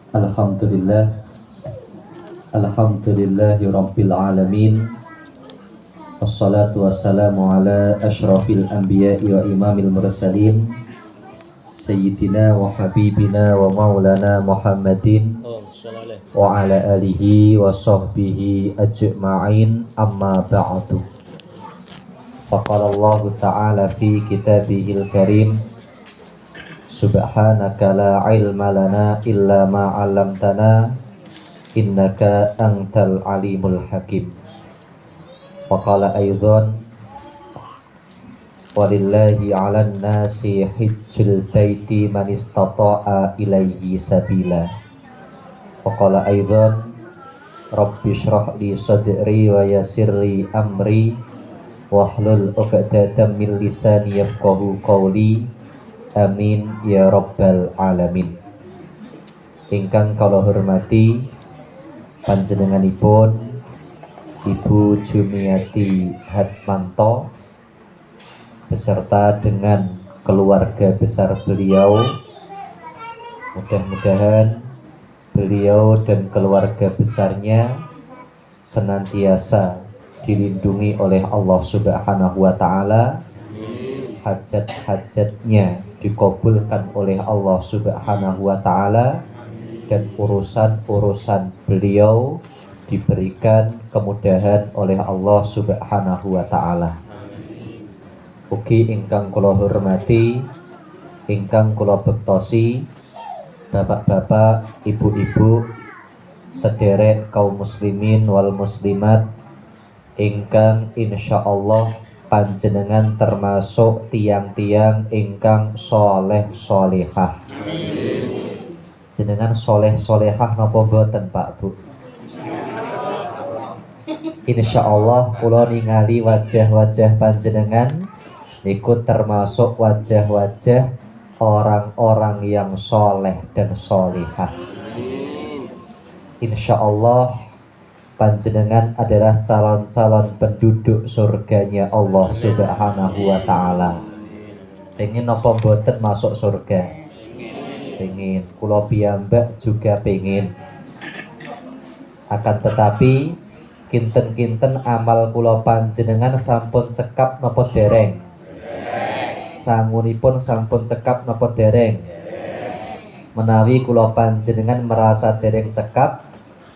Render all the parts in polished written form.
Alhamdulillah, alhamdulillahi rabbil alamin. Wassalatu wassalamu ala asyrafil anbiya'i wa imamil mursalin Sayyidina wa habibina wa maulana Muhammadin wa ala alihi wa sahbihi ajma'in, amma ba'du. Faqala Allah ta'ala fi kitabihil karim, subhanaka la ilma lana illa ma 'allamtana innaka antal alimul hakim. Waqala aidan, walillahi 'alan nasi hijjul baiti man istata'a ilaihi sabila. Waqala aidan, rabbi shrah li sadri wa yassir li amri wahlul 'uqdatam min lisani yafqahu qawli. Amin ya rabbal alamin. Ingkang kula hormati panjenenganipun Ibu Jumiati Hatmanto beserta dengan keluarga besar beliau. Mudah-mudahan beliau dan keluarga besarnya senantiasa dilindungi oleh Allah Subhanahu wa ta'ala, hajat-hajatnya dikabulkan oleh Allah Subhanahu wa ta'ala, dan urusan-urusan beliau diberikan kemudahan oleh Allah Subhanahu wa ta'ala. Ugi ingkang kula hormati, ingkang kula bektosi, bapak-bapak, ibu-ibu, sederek kaum muslimin wal muslimat ingkang insyaallah panjenengan termasuk tiang-tiang ingkang soleh solehah. Jenengan soleh solehah napa mboten Pak Bu? Insyaallah kula ningali wajah-wajah panjenengan niku termasuk wajah-wajah orang-orang yang soleh dan solehah. Insyaallah panjenengan adalah calon-calon penduduk surganya Allah Subhanahu wa ta'ala. Pengen napa mboten masuk surga? Pengen. Kula piyambak juga pengen. Akan tetapi kinten-kinten amal kula panjenengan sampun cekap napa dereng? Sangunipun sampun cekap napa dereng? Menawi kula panjenengan merasa dereng cekap,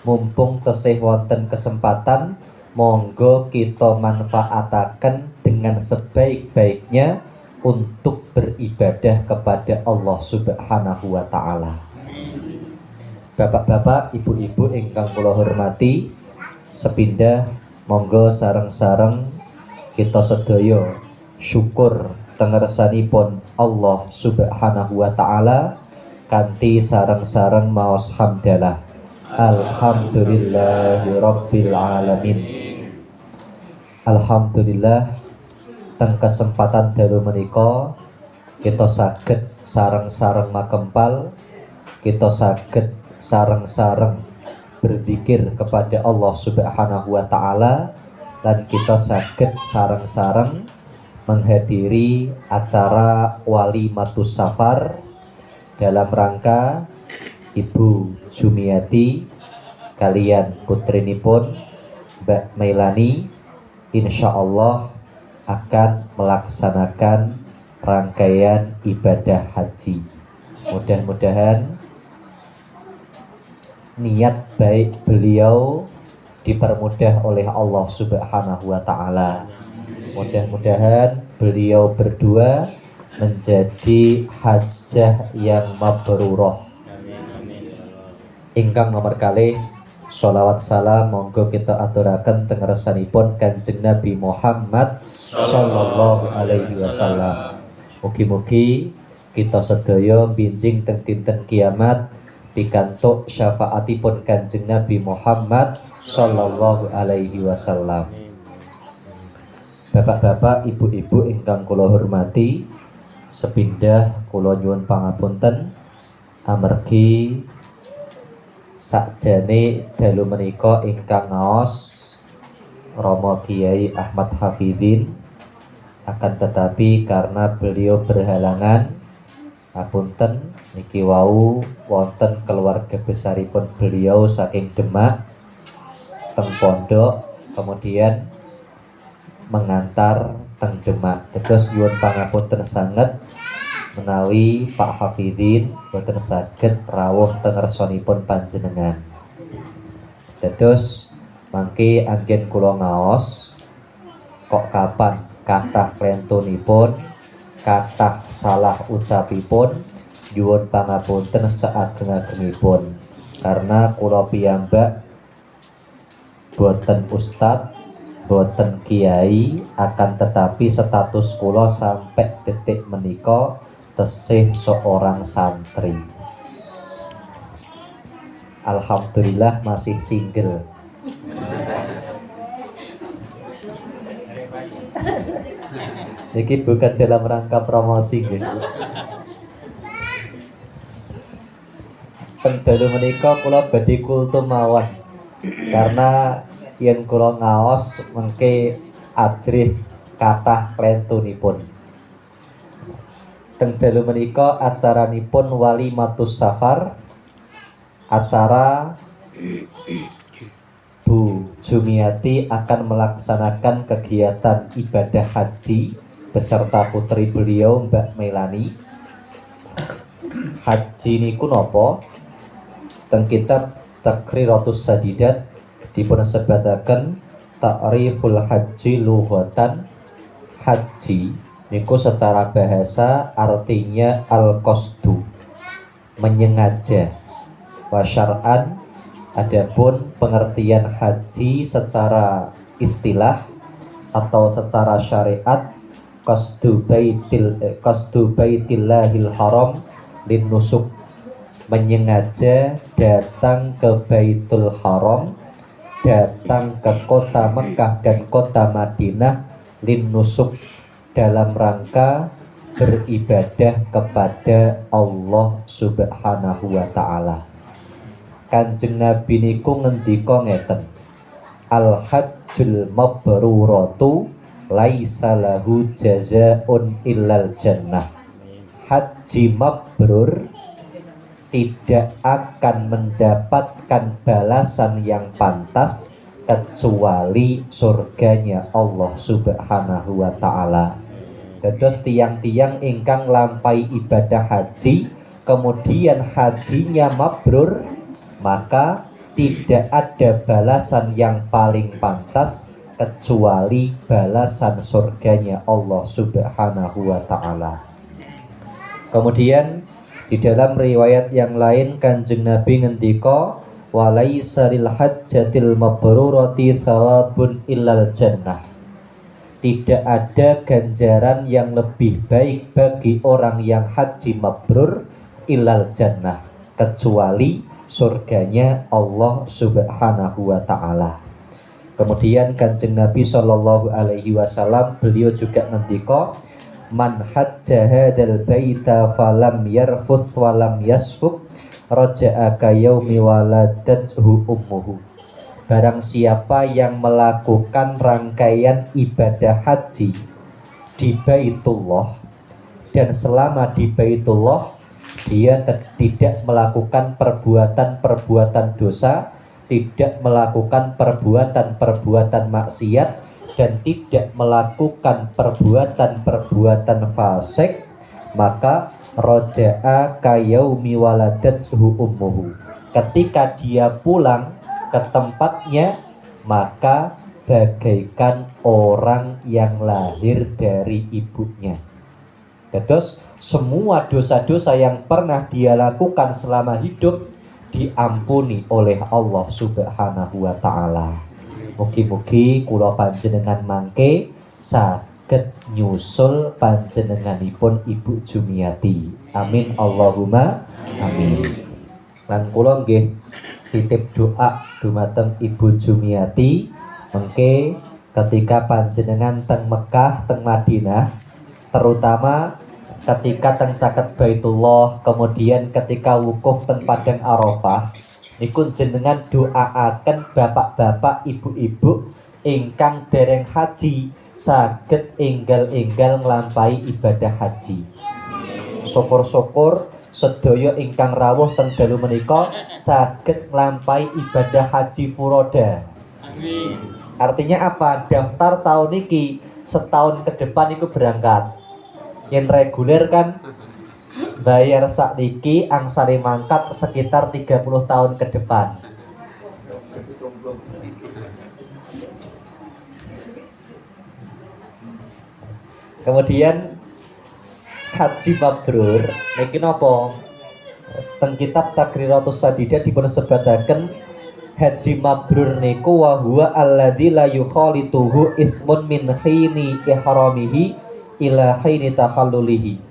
mumpung tesih wonten kesempatan, monggo kita manfaataken dengan sebaik-baiknya untuk beribadah kepada Allah Subhanahu wa ta'ala. Bapak-bapak, ibu-ibu ingkang kula hormati, sepindah monggo sareng-sareng kita sedaya syukur tengersanipun Allah Subhanahu wa ta'ala kanthi sareng-sareng maos hamdalah. Alhamdulillahi rabbil alamin. Alhamdulillah, teng kesempatan dalu menika kita saged sareng-sareng makempal, kita saged sareng-sareng berzikir kepada Allah Subhanahu wa ta'ala, dan kita saged sareng-sareng menghadiri acara walimatus safar dalam rangka Ibu Jumiati kalian putrinipun Mbak Mailani insyaallah akan melaksanakan rangkaian ibadah haji. Mudah-mudahan niat baik beliau dipermudah oleh Allah Subhanahu wa ta'ala. Mudah-mudahan beliau berdua menjadi hajjah yang mabrurah. Ingkang nomor kalih sholawat salam monggo kita aturaken teng resanipun Kanjeng Nabi Muhammad sallallahu alaihi wasallam. Mugi-mugi kita sedaya binjing teng dinten kiamat pikantuk syafaatipun Kanjeng Nabi Muhammad sallallahu alaihi wasallam. Bapak-bapak, ibu-ibu ingkang kula hormati, sepindah kula nyuwun pangapunten amargi sakjane dalu menika ingkang ngaos Romo Kiai Ahmad Hafidin, akan tetapi karena beliau berhalangan Apunten niki wau wonten keluarga besaripun beliau saking Demak teng pondok, kemudian mengantar teng Demak. Terus nyuwun pangapunten sanget menawi Pak Hafidin boten saged rawuh teng ngarsanipun panjenengan. Terus mangke anggen kula ngaos kok kapan kathah klentunipun, kathah salah ucapipun, nyuwun pangapunten saageng-agengipun karena kula piyambak boten ustad, boten kiai, akan tetapi status kula sampai detik menika tesih seorang santri. Alhamdulillah masih single. Ini bukan dalam rangka promosi gitu. Dalu menika kula badhe kultum mawon. Karena yen kula ngaos mengke ajrih kathah klentunipun. Dalu menika acaranipun Walimatus Safar, acara Bu Jumiati akan melaksanakan kegiatan ibadah haji beserta putri beliau Mbak Melani. Haji niku napa? Teng kitab Takriratus Sadidat dipun sebataken ta'riful haji lughatan. Haji niku secara bahasa artinya al-qasdu, menyengaja. Wa syar'an, adapun pengertian haji secara istilah atau secara syariat, qasdu baitillahil haram lin nusuk, menyengaja datang ke Baitul Haram, datang ke kota Mekah dan kota Madinah lin nusuk, dalam rangka beribadah kepada Allah Subhanahu wa taala. Kanjeng Nabi niku ngendika ngeten, al hajjul mabruratu laisa lahu jazaa'un illal jannah. Haji mabrur tidak akan mendapatkan balasan yang pantas kecuali surganya Allah Subhanahu wa taala. Dados tiang-tiang ingkang lampai ibadah haji kemudian hajinya mabrur, maka tidak ada balasan yang paling pantas kecuali balasan surganya Allah Subhanahu wa taala. Kemudian di dalam riwayat yang lain Kanjeng Nabi ngendika, walaisa lil hajjatil mabrurati thawabun illal jannah. Tidak ada ganjaran yang lebih baik bagi orang yang haji mabrur illal jannah, kecuali surganya Allah Subhanahu wa taala. Kemudian Kanjeng Nabi sallallahu alaihi wasallam beliau juga ngendika, man hajja hadzal baita falam yarfuth walam yasfuk raja'a ka yaumi waladathu ummuhu. Barang siapa yang melakukan rangkaian ibadah haji di Baitullah dan selama di Baitullah dia tidak melakukan perbuatan-perbuatan dosa, tidak melakukan perbuatan-perbuatan maksiat, dan tidak melakukan perbuatan-perbuatan fasik, maka roja'a kayaumi waladathu ummuhu. Ketika dia pulang ke tempatnya, maka bagaikan orang yang lahir dari ibunya. Terus semua dosa-dosa yang pernah dia lakukan selama hidup diampuni oleh Allah Subhanahu wa taala. Mugi-mugi kula panjenengan mangke saged nyusul panjenenganipun Ibu Jumiati. Amin Allahumma amin. Lan kula nggih titip doa dumateng Ibu Jumiati mengke ketika panjenengan teng Mekah, teng Madinah, terutama ketika teng caket Baitullah, kemudian ketika wukuf teng Padang Arafah, niku jenengan doaaken bapak-bapak, ibu-ibu ingkang dereng haji saged enggal-enggal nglampahi ibadah haji. Syukur-syukur sedaya ingkang rawuh teng dalu menika saged nglampahi ibadah haji furoda. Amin. Artinya apa? Daftar tahun ini setahun ke depan itu berangkat. Yang reguler kan bayar sakniki angsane mangkat sekitar 30 tahun ke depan. Kemudian haji mabrur niki napa? Teng kitab Takriratus Sadidah dipun sebataken haji mabrur niku wa huwa alladzi la yukhalituhu itsmun min khini ihramihi ila khini takhallulihi.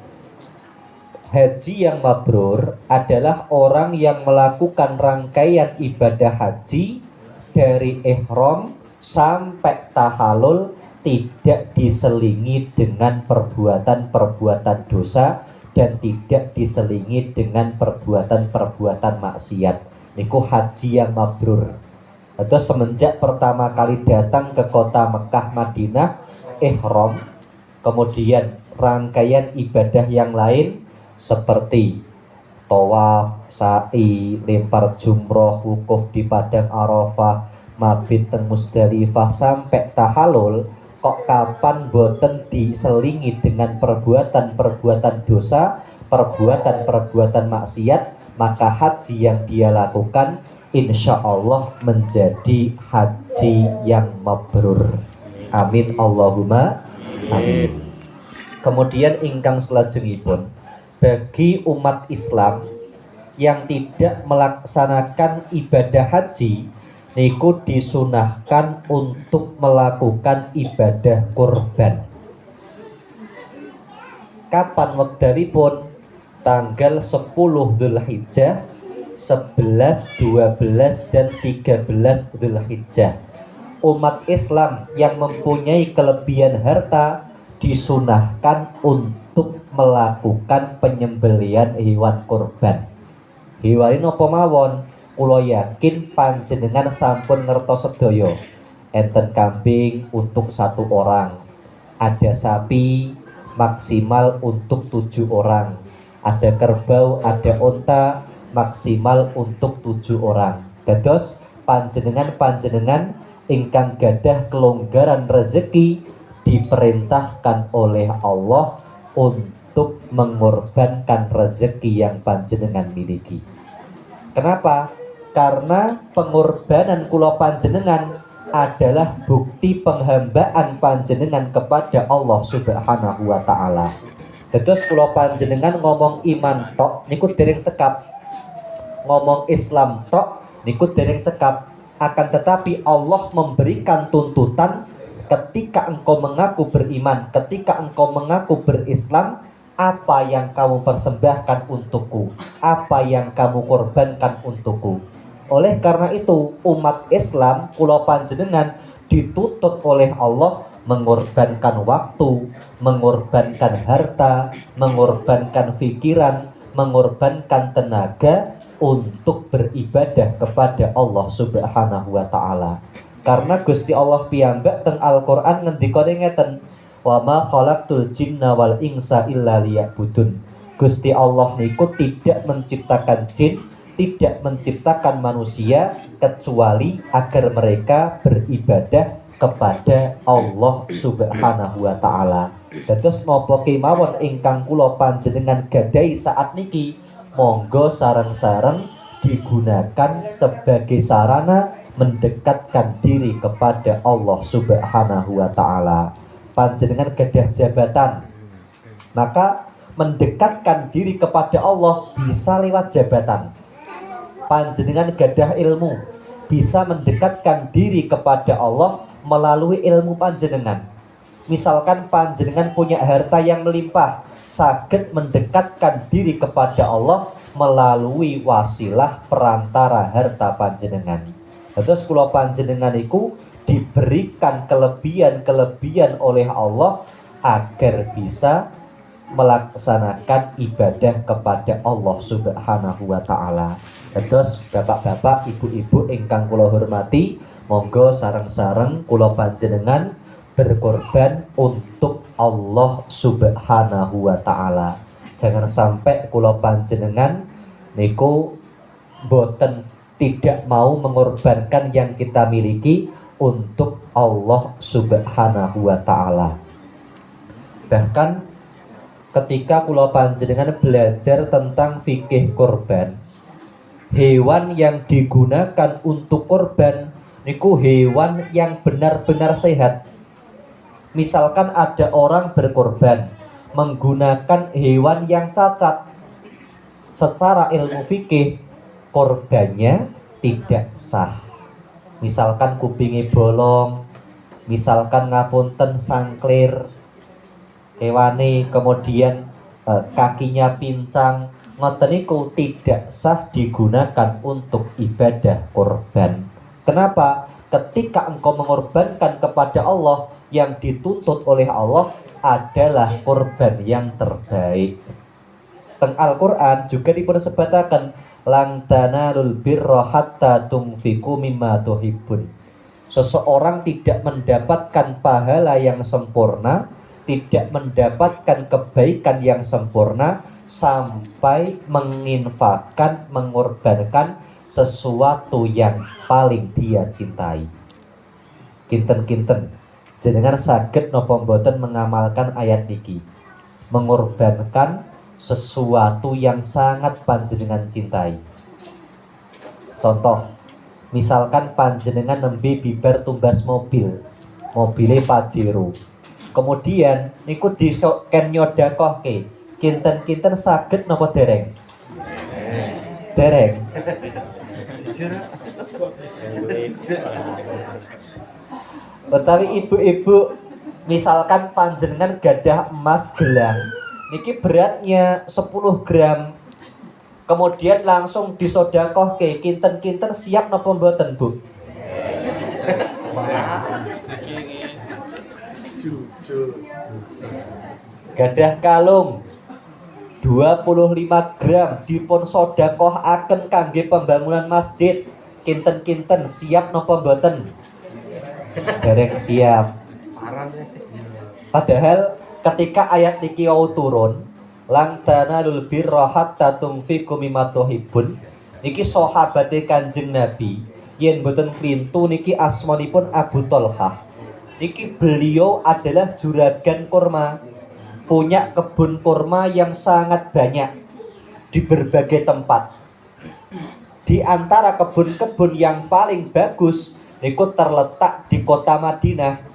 Haji yang mabrur adalah orang yang melakukan rangkaian ibadah haji dari ihram sampai tahallul tidak diselingi dengan perbuatan-perbuatan dosa dan tidak diselingi dengan perbuatan-perbuatan maksiat. Niku haji yang mabrur. Atau semenjak pertama kali datang ke kota Mekah Madinah ihram, kemudian rangkaian ibadah yang lain seperti tawaf, sa'i, lempar jumroh, wukuf di padang Arafah, mabit teng Musdalifah sampai tahallul, kok kapan boten diselingi dengan perbuatan-perbuatan dosa, perbuatan-perbuatan maksiat, maka haji yang dia lakukan insya Allah menjadi haji yang mabrur. Amin Allahumma amin. Kemudian ingkang selajengipun, bagi umat Islam yang tidak melaksanakan ibadah haji niku disunahkan untuk melakukan ibadah kurban. Kapan wekdalipun? Tanggal 10 Dzulhijjah, 11, 12 dan 13 Dzulhijjah. Umat Islam yang mempunyai kelebihan harta disunahkan untuk melakukan penyembelihan hewan kurban. Hewan napa mawon? Kula yakin panjenengan sampun ngertos sedaya. Enten kambing untuk 1 orang, ada sapi maksimal untuk 7 orang, ada kerbau, ada unta maksimal untuk 7 orang. Dados panjenengan ingkang gadah kelonggaran rezeki diperintahkan oleh Allah untuk mengorbankan rezeki yang panjenengan miliki. Kenapa? Karena pengorbanan kula panjenengan adalah bukti penghambaan panjenengan kepada Allah Subhanahu wa taala. Terus kula panjenengan ngomong iman tok niku dereng cekap. Ngomong Islam tok niku dereng cekap. Akan tetapi Allah memberikan tuntutan ketika engkau mengaku beriman, ketika engkau mengaku berislam, apa yang kamu persembahkan untukku, apa yang kamu korbankan untukku. Oleh karena itu umat Islam kula panjenengan dituntut oleh Allah mengorbankan waktu, mengorbankan harta, mengorbankan pikiran, mengorbankan tenaga untuk beribadah kepada Allah Subhanahu wa taala. Karena Gusti Allah piyambak teng Al-Qur'an ngendikane ngeten, wa ma khalaqtul jinna wal insa illa liya'budun. Gusti Allah niku tidak menciptakan jin, tidak menciptakan manusia kecuali agar mereka beribadah kepada Allah Subhanahu wa taala. Dados napa kemawon ingkang kula panjenengan gadahi saat niki, monggo sareng-sareng digunakan sebagai sarana mendekatkan diri kepada Allah Subhanahu wa taala. Panjenengan gadah jabatan, maka mendekatkan diri kepada Allah bisa lewat jabatan. Panjenengan gadah ilmu, bisa mendekatkan diri kepada Allah melalui ilmu panjenengan. Misalkan panjenengan punya harta yang melimpah, saged mendekatkan diri kepada Allah melalui wasilah perantara harta panjenengan. Terus kula panjenengan iku diberikan kelebihan-kelebihan oleh Allah agar bisa melaksanakan ibadah kepada Allah Subhanahu wa taala. Terus bapak-bapak, ibu-ibu ingkang kula hormati, monggo sareng-sareng kula panjenengan berkorban untuk Allah Subhanahu wa taala. Jangan sampai kula panjenengan niku boten tidak mau mengorbankan yang kita miliki untuk Allah Subhanahu wa taala. Bahkan ketika kula panjenengan belajar tentang fikih korban, hewan yang digunakan untuk korban niku hewan yang benar-benar sehat. Misalkan ada orang berkorban menggunakan hewan yang cacat, secara ilmu fikih korbannya tidak sah. Misalkan kupingi bolong, misalkan ngapunten sangklir kewane, kemudian kakinya pincang, ngoten niku tidak sah digunakan untuk ibadah korban. Kenapa? Ketika engkau mengorbankan kepada Allah, yang dituntut oleh Allah adalah korban yang terbaik. Teng Al-Quran juga dipersebatakan lang tanalul birra hatta tunfiqu mimma tuhibbun. Seseorang tidak mendapatkan pahala yang sempurna, tidak mendapatkan kebaikan yang sempurna sampai menginfakkan, mengorbankan sesuatu yang paling dia cintai. Kinten-kinten jenengan saged napa mboten mengamalkan ayat niki, mengorbankan sesuatu yang sangat panjenengan cintai. Contoh, misalkan panjenengan nembe bibar tumbas mobilnya Pajero, kemudian niku diken nyodakohke, kinten-kinten saged napa dereng? Dereng. Betawi ibu-ibu, misalkan panjenengan gadah emas gelang niki beratnya 10 gram, kemudian langsung disodakohke, kinten-kinten siap napa mboten, Bu? Gadah kalung 25 gram dipun sodakohaken kangge pembangunan masjid, kinten-kinten siap napa mboten? Dereng siap. Padahal ketika ayat niki wau turun, lang tanalul birra hatta tunfiqu mimma tuhibbun, niki sahabate Kanjeng Nabi yen mboten klintu niki asmanipun Abu Thalhah. Niki beliau adalah juragan kurma, punya kebun kurma yang sangat banyak di berbagai tempat. Di antara kebun-kebun yang paling bagus niku terletak di kota Madinah.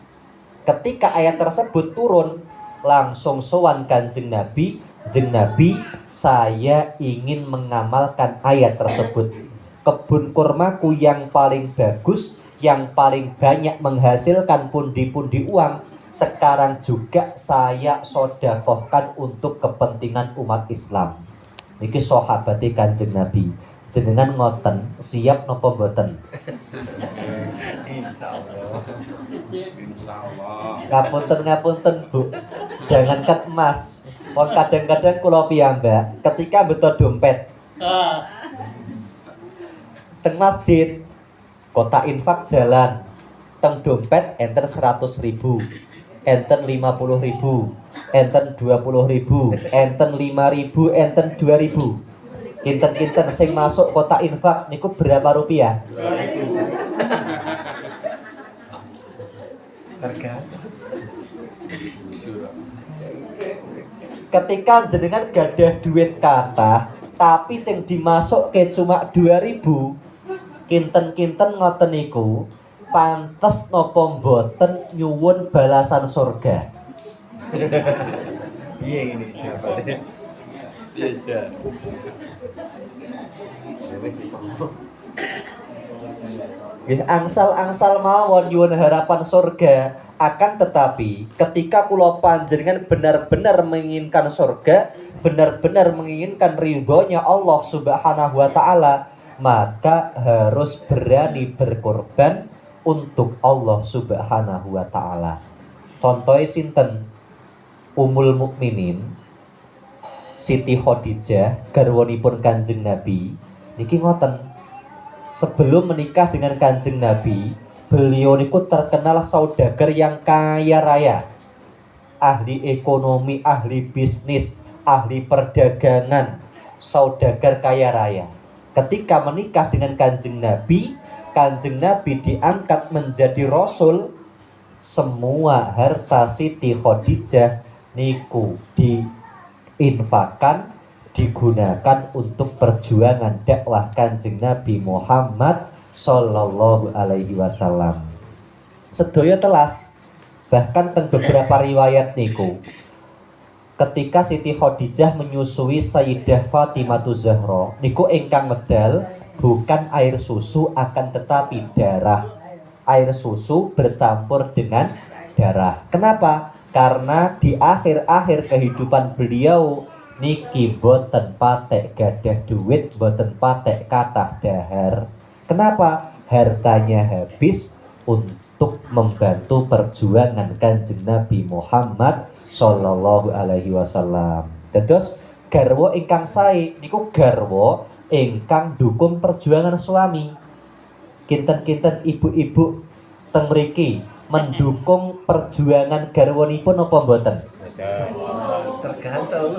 Ketika ayat tersebut turun, langsung sowan Kanjeng Nabi, Jeng Nabi, saya ingin mengamalkan ayat tersebut. Kebun kurmaku yang paling bagus, yang paling banyak menghasilkan pundi-pundi uang, sekarang juga saya sodakohkan untuk kepentingan umat Islam. Niki sahabate Kanjeng Nabi. Jenengan ngoten, siap napa mboten? Insyaallah. Ngapunten Bu, jangankan emas, wong kadang-kadang kula piyambak ketika beto dompet teng masjid, kotak infak jalan, teng dompet enter 100.000, enten 50.000, enten 20.000, enten 5.000, enten 2.000. Kinten-kinten sing masuk kotak infak niku berapa rupiah? 2.000. Harga. Ketika jenengan gadah duit kata, tapi sing dimasuk ke cuma 2.000, kinten-kinten ngoten niku pantes napa mboten nyuwun balasan surga. Iya ini jawabannya. Iya. Angsal-angsal mawon nyuwun harapan surga, akan tetapi ketika kula panjenengan benar-benar menginginkan surga, benar-benar menginginkan ridhonya Allah Subhanahu wa taala, maka harus berani berkorban untuk Allah Subhanahu wa taala. Contohnya sinten? Ummul Mukminin Siti Khadijah garwanipun Kanjeng Nabi niki ngoten. Sebelum menikah dengan Kanjeng Nabi, beliau niku terkenal saudagar yang kaya raya, ahli ekonomi, ahli bisnis, ahli perdagangan, saudagar kaya raya. Ketika menikah dengan Kanjeng Nabi diangkat menjadi rasul. Semua harta Siti Khadijah niku diinfakkan, digunakan untuk perjuangan dakwah Kanjeng Nabi Muhammad sallallahu alaihi wasallam. Sedaya telas, bahkan teng beberapa riwayat niku ketika Siti Khadijah menyusui Sayyidah Fatimah Zahra niku ingkang medal bukan air susu akan tetapi darah. Air susu bercampur dengan darah. Kenapa? Karena di akhir-akhir kehidupan beliau niki boten patek gadah duit, boten patek kathah dahar. Kenapa? Hartanya habis untuk membantu perjuangan Kanjeng Nabi Muhammad sallallahu alaihi wasallam. Dados garwa ingkang sae niku garwa ingkang dukung perjuangan suami. Kinten-kinten ibu-ibu teng mriki mendukung perjuangan garwanipun apa mboten? Tergantung.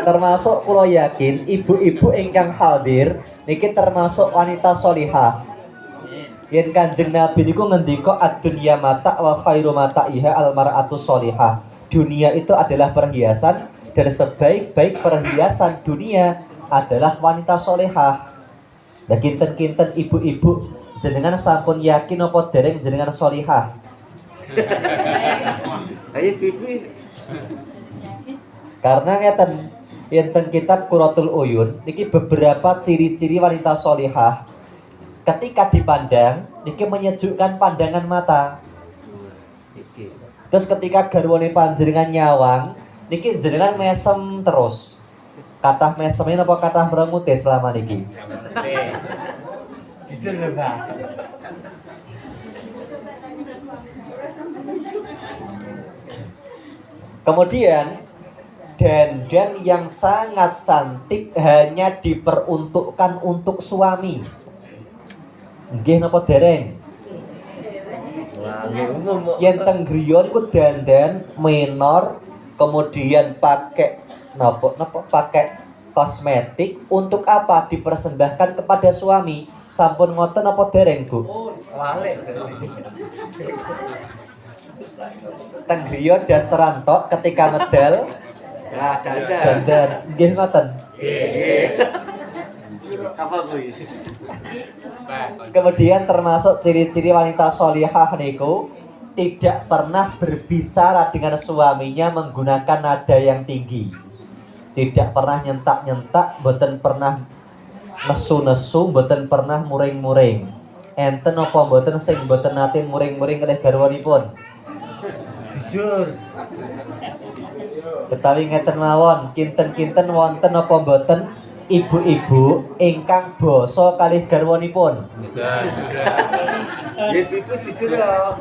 Termasuk kula yakin ibu-ibu ingkang hadir niki termasuk wanita sholihah. Yen Kanjeng Nabi niku ngendika ad-dunya mata wa khairu mata'iha al-mar'atu sholihah. Dunia itu adalah perhiasan dan sebaik-baik perhiasan dunia adalah wanita solehah. Nah kinten-kinten ibu-ibu jenengan sampun yakin apa dereng jenengan solehah? Ayo pipi. Karena ngeten enten kitab Qurratul Uyun niki beberapa ciri-ciri wanita solehah ketika dipandang niki menyejukkan pandangan mata. Terus ketika garwane panjenengan nyawang niki jenengan mesem terus. Kathah mesemnya apa kathah merengute selama niki? Jujur lho, Pak. Kemudian dandan yang sangat cantik hanya diperuntukkan untuk suami. Nggih napa dereng? Yen teng griya niku dandan menor, kemudian pakai pakai kosmetik untuk apa? Dipersembahkan kepada suami. Sampun ngoten apa dereng, Bu? Walik. Teng griya dasteran tok ketika medal Ya, dandan. dandan. Nggih ngoten. Apa kuwi? Kemudian termasuk ciri-ciri wanita sholihah niku tidak pernah berbicara dengan suaminya menggunakan nada yang tinggi. Tidak pernah nyentak-nyentak, mboten pernah nesu-nesu, mboten pernah muring-muring. Enten apa mboten sing mboten nate muring-muring kalih garwanipun? Jujur. Betawi ngeten mawon, kinten-kinten wonten apa mboten ibu-ibu ingkang basa kalih garwanipun? Ya pipi jujur ya.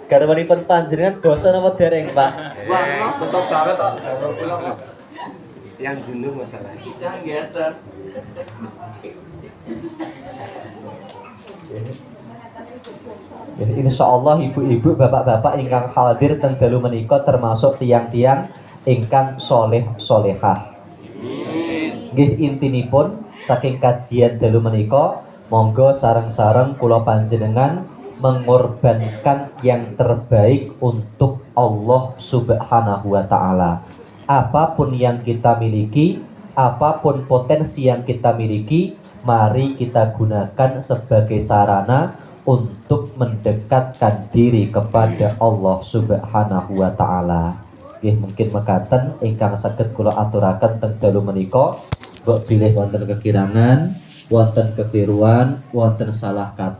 Garwanipun panjenengan basa napa dereng, Pak? Wah, betul banget kok. Yang gunung masalah. Kita ngeten. Insya Allah ibu-ibu, bapak-bapak ingkang hadir teng dalu menika termasuk tiang-tiang ingkang soleh-solehah. Nggih intinipun saking kajian dalu menika, monggo sareng-sareng kula panjenengan mengorbankan yang terbaik untuk Allah Subhanahu wa taala. Apapun yang kita miliki, apapun potensi yang kita miliki, mari kita gunakan sebagai sarana untuk mendekatkan diri kepada Allah Subhanahu wa taala. Nggih mungkin mekaten ingkang saged kula aturaken teng dalu menika. Mbok bilih wonten kekirangan, wonten kekeliruan, wonten salah kata.